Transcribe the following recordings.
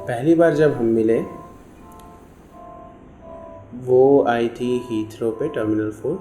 पहली बार जब हम मिले वो आई थी हीथ्रो पे terminal 4।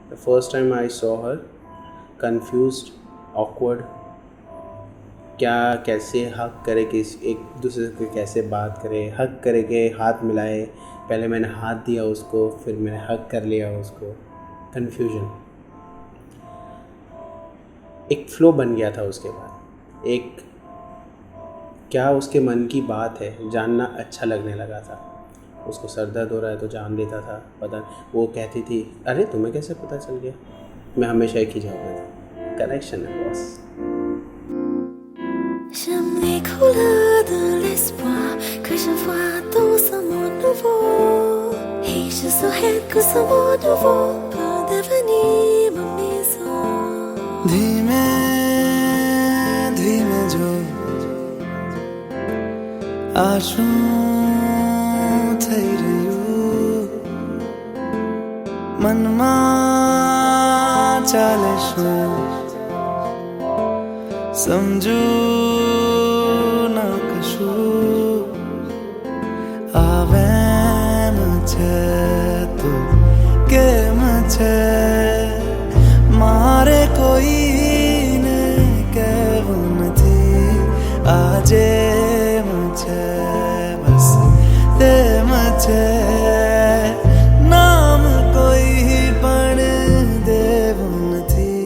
The first time I saw her, confused, awkward, क्या कैसे हक करे, किस एक दूसरे से कैसे बात करे, हक करे के हाथ मिलाए। पहले मैंने हाथ दिया उसको, फिर मैंने हक कर लिया उसको। कन्फ्यूजन, एक फ़्लो बन गया था। उसके बाद एक क्या उसके मन की बात है जानना अच्छा लगने लगा था। उसको सर दर्द हो रहा है तो जान लेता था, पता वो कहती थी अरे तुम्हें कैसे पता चल गया। मैं hमेशा एक ही जवाब देता, कनेक्शन है boss. Jamais couleur de l'espoir que je vois dans un monde nouveau. Et je saurais que ce monde nouveau peut devenir ma maison. धीमे धीमे जो आशू થઈ રહ્યું મનમાં ચાલે શું સમજુ ન કશું આવે ન છે તો કેમ છે મારે કોઈને કહેવું નથી આજે છે બસ તેમ છે નામ કોઈ પણ દેવું નથી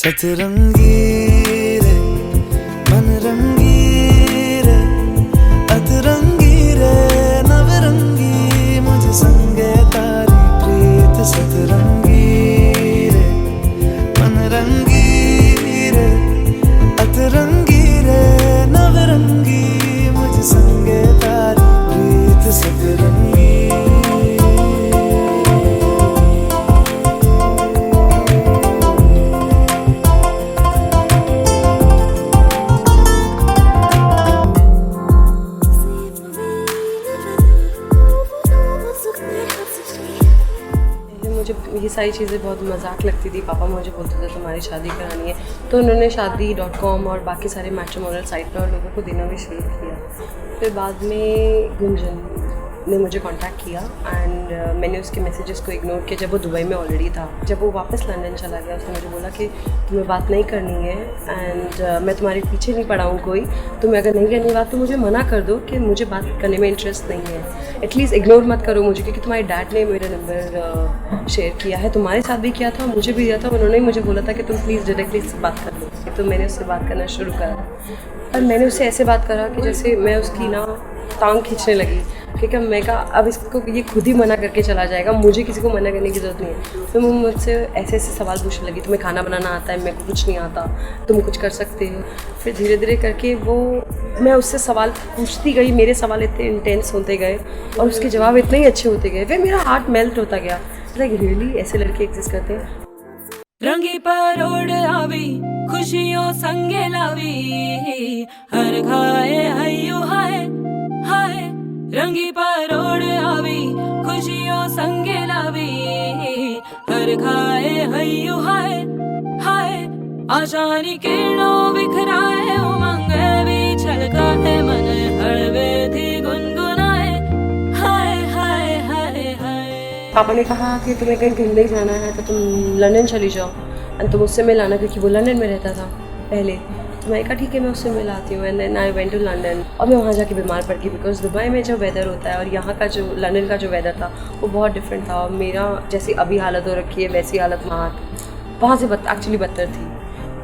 સતરંગી રે મનરંગી રે અતરંગી રે નવરંગી મુझे સંગે તારી પ્રીત સતરંગી રે મનરંગી રે अतरंगी रे नवरंगी मुझे संगे तारी प्रीत सतरंगी। मुझे ये सारी चीज़ें बहुत मजाक लगती थी। पापा मुझे बोलते थे तुम्हारी शादी करानी है, तो उन्होंने शादी.com और बाकी सारे मैट्रिमोनियल साइट पर लोगों को देना भी शुरू किया। फिर बाद में गुंजन ने मुझे कांटेक्ट किया एंड मैंने उसके मैसेजेस को इग्नोर किया जब वो दुबई में ऑलरेडी था। जब वो वापस लंदन चला गया उसने मुझे बोला कि तुम्हें बात नहीं करनी है एंड मैं तुम्हारे पीछे नहीं पड़ा हूँ कोई, तुम्हें अगर नहीं करनी बात तो मुझे मना कर दो कि मुझे बात करने में इंटरेस्ट नहीं है। एटलीस्ट इग्नोर मत करो मुझे, क्योंकि तुम्हारे डैड ने मेरा नंबर शेयर किया है, तुम्हारे साथ भी किया था, मुझे भी दिया था। उन्होंने मुझे बोला था कि तुम प्लीज़ डायरेक्टली इससे बात कर लो। तो मैंने उससे बात करना शुरू करा और मैंने उससे ऐसे बात करा कि जैसे मैं उसकी ना टांग खींचने लगी, क्योंकि मैं कहा अब इसको ये खुद ही मना करके चला जाएगा, मुझे किसी को मना करने की ज़रूरत नहीं है। फिर वो मुझसे ऐसे ऐसे सवाल पूछने लगी, तुम्हें खाना बनाना आता है? मेरे को कुछ नहीं आता, तुम कुछ कर सकते हो? फिर धीरे धीरे करके वो मैं उससे सवाल पूछती गई, मेरे सवाल इतने इंटेंस होते गए और उसके जवाब इतने ही अच्छे होते गए, फिर मेरा हार्ट मेल्ट होता गया। लाइक रियली ऐसे लड़के एग्जिस्ट करते हैं। रंगी परोड़ आवी खुशियों संगे लावी, हर घाए हयो हाय हाय। रंगी परोड़ आवी खुशियों संगे लावी, हर घाए हयो हाय हाय। आशानी किरणों बिखराए उमंग भी छलका है मन, हड़वे थी गुनगुनाए हाय हाय हाय हाय। पापा ने कहा कि तुम्हें कहीं घूमने जाना है तो तुम लंदन चली जाओ एंड तुम उससे मिलाना, क्योंकि वो लंदन में रहता था पहले। तो मैंने कहा ठीक है मैं उससे मिलाती हूँ and then I went to London. और मैं वहाँ जाके बीमार पड़ गई, बिकॉज दुबई में जो वेदर होता है और यहाँ का जो लंदन का जो वेदर था वो बहुत डिफरेंट था। और मेरा जैसी अभी हालत हो रखी है वैसी हालत वहाँ से एक्चुअली बदतर थी।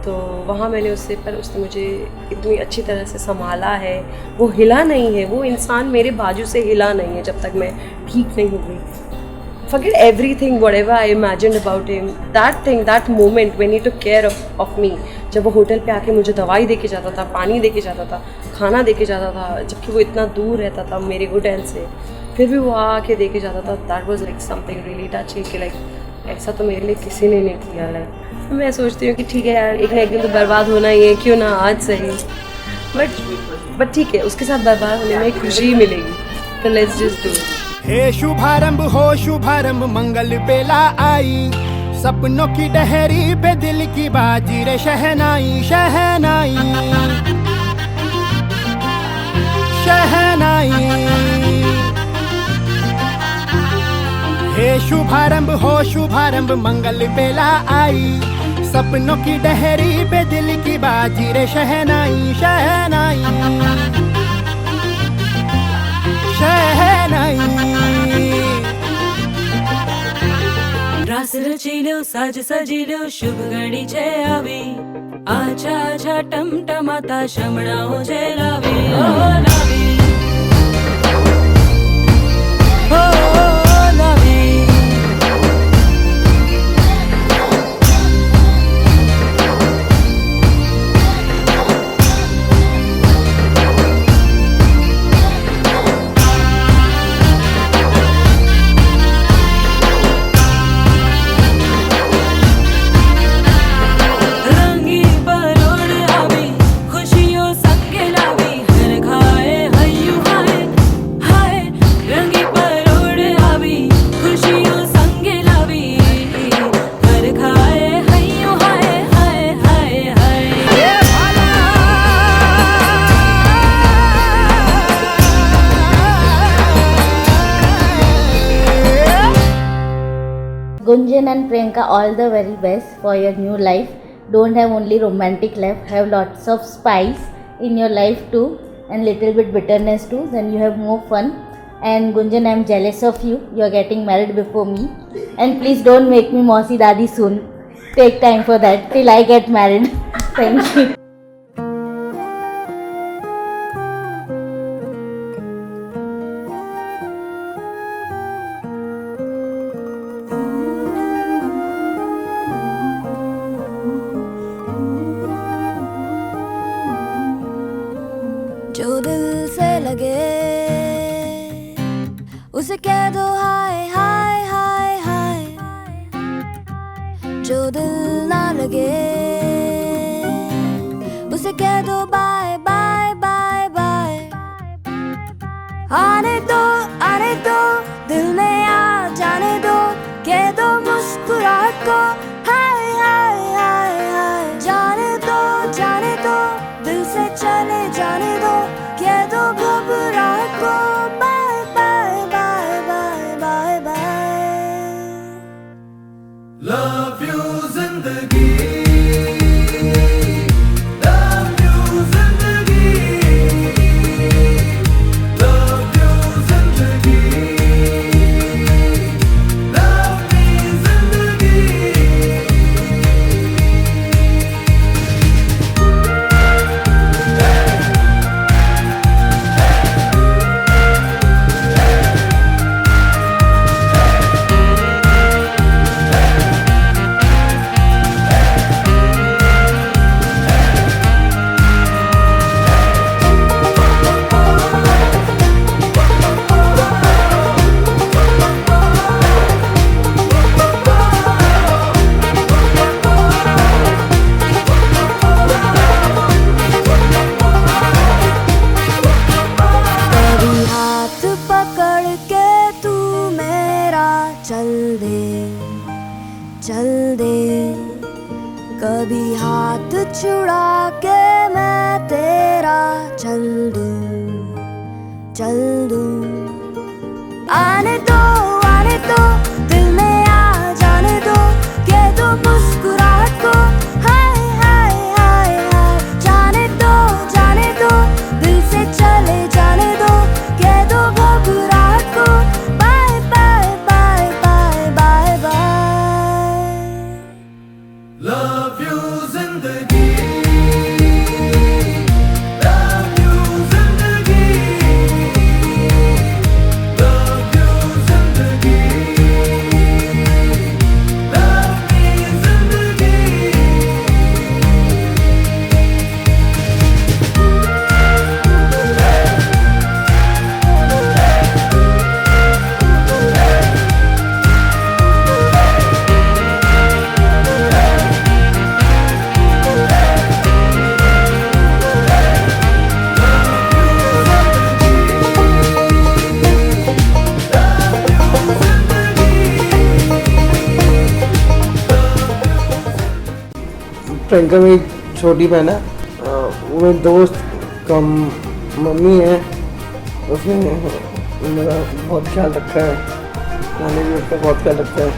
तो वहाँ मैंने उससे, पर उसने मुझे इतनी अच्छी तरह से संभाला है, वो हिला नहीं है, वो इंसान मेरे बाजू से हिला नहीं है जब तक मैं ठीक नहीं हो गई। Forget everything, whatever I imagined about him. That thing, that moment when he took care of me. जब वो होटल पे आके मुझे दवाई दे के जाता था, पानी दे के जाता था, खाना दे के जाता था, जबकि वो इतना दूर रहता था मेरे होटल से, फिर भी वो आके दे के जाता था। That was like something really touching कि like ऐसा तो मेरे लिए किसी ने नहीं किया। लाइक मैं सोचती हूँ कि ठीक है यार, एक ना एक दिन तो बर्बाद होना ही है, क्यों ना आज सही। बट ठीक है, उसके साथ बर्बाद होने में खुशी मिलेगी, तो लेट्स जस्ट डू इट। हे शुभारंभ हो शुभारंभ, मंगल बेला आई, सपनों की डहरी पे दिल की बाजी रे शहनाई शहनाई। शहनाई। हे शुभारंभ हो शुभारंभ मंगल बेला आई, सपनों की डहरी पे दिल की बाजी रे शहनाई शहनाई शहनाई। रास रचिलो साज सजिलो शुभ घड़ी छे आवी, आछा आछा टमटमाता शमणाओ छे लावी ओ लावी ओ लावी। Gunjan and Priyanka, all the very best for your new life. Don't have only romantic life, have lots of spice in your life too, and little bit bitterness too, then you have more fun. And Gunjan, I'm jealous of you, you're getting married before me, and please don't make me Mausi Dadi soon. Take time for that till I get married. Thank you. जो दिल से लगे उसे कह दो हाय हाय हाय हाय, जो दिल ना लगे उसे कह दो बाय बाय बाय बाय। आने दो दिल में आ जाने दो, कह दो मुस्कुराहट को हाय हाय हाय हाय। जाने दो दिल से चले जाने दो, कह दो घबराहट को bye bye bye bye bye bye. Love you जिंदगी, लव यू जिंदगी, लव यू जिंदगी, लव मी जिंदगी। चल दे कभी हाथ छुड़ा के मैं तेरा चल दूं। आने दो दिल में आ जाने दो, कह दो मुस्कुराहट को हाय हाय हाय हाय। जाने दो दिल से चले जाने दो, कह दो घबराहट को bye bye bye bye bye bye. Love you जिंदगी, लव यू जिंदगी, लव यू जिंदगी, लव मी जिंदगी। प्रियंका मेरी छोटी बहन है, वो मेरी दोस्त कम मम्मी है, उसने मेरा बहुत ख्याल रखा है, मैंने भी उसका बहुत ख्याल रखा है।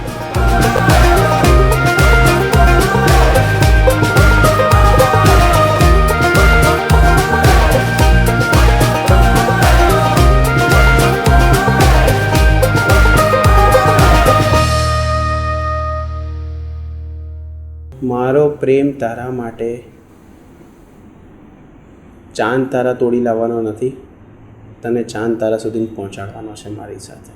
મારો પ્રેમ તારા માટે ચાંદ તારા તોડી લાવવાનો નથી, તને ચાંદ તારા સુધી પહોંચાડવાનો છે મારી સાથે.